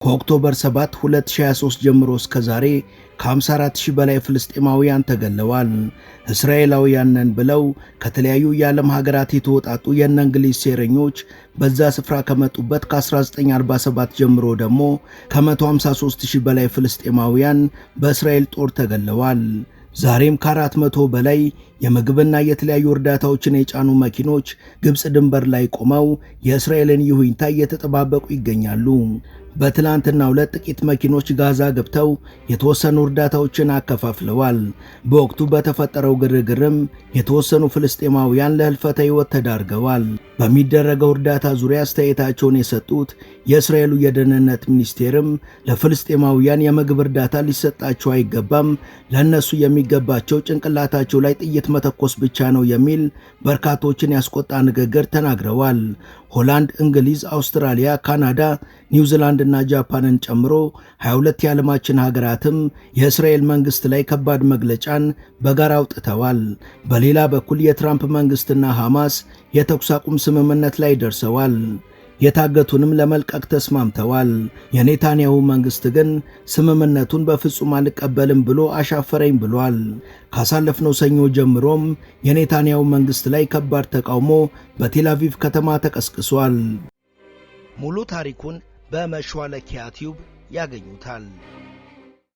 ከኦክቶበር 7 2023 ጀምሮ እስከ ዛሬ ከ54000 በላይ ፍልስጤማውያን ተገለዋል። እስራኤላውያን ነን ብለው ከተለያዩ የዓለም ሀገራት የተወጣጡ የእንግሊዝ ሴረኞች በዛ ስፍራ ከመጡበት ከ1947 ጀምሮ ደግሞ ከ153000 በላይ ፍልስጤማውያን በእስራኤል ጦር ተገለዋል። ዛሬም ከ400 በላይ የምግብና የተለያዩ እርዳታዎችን የጫኑ መኪኖች ግብጽ ድንበር ላይ ቆመው የእስራኤልን ይሁንታ እየተጠባበቁ ይገኛሉ። በትላንትናው ዕለት ጥቂት መኪኖች ጋዛ ገብተው የተወሰኑ እርዳታዎችን አከፋፍለዋል። በወቅቱ በተፈጠረው ግርግርም የተወሰኑ ፍልስጤማውያን ለህልፈተ ሕይወት ተዳርገዋል። በሚደረገው እርዳታ ዙሪያ አስተያየታቸውን የሰጡት የእስራኤሉ የደህንነት ሚኒስቴርም ለፍልስጤማውያን የምግብ እርዳታ ሊሰጣቸው አይገባም፣ ለነሱ የሚገባቸው ጭንቅላታቸው ላይ ጥይት መተኮስ ብቻ ነው የሚል በርካቶችን ያስቆጣ ንግግር ተናግረዋል። ሆላንድ፣ እንግሊዝ፣ አውስትራሊያ፣ ካናዳ፣ ኒውዚላንድ እና ጃፓንን ጨምሮ 22 የዓለማችን ሀገራትም የእስራኤል መንግስት ላይ ከባድ መግለጫን በጋራ አውጥተዋል። በሌላ በኩል የትራምፕ መንግስትና ሐማስ የተኩስ አቁም ስምምነት ላይ ደርሰዋል። የታገቱንም ለመልቀቅ ተስማምተዋል። የኔታንያሁ መንግስት ግን ስምምነቱን በፍጹም አልቀበልም ብሎ አሻፈረኝ ብሏል። ካሳለፍነው ሰኞ ጀምሮም የኔታንያሁ መንግስት ላይ ከባድ ተቃውሞ በቴል አቪቭ ከተማ ተቀስቅሷል። ሙሉ ታሪኩን በመሿለኪያ ቲዩብ ያገኙታል።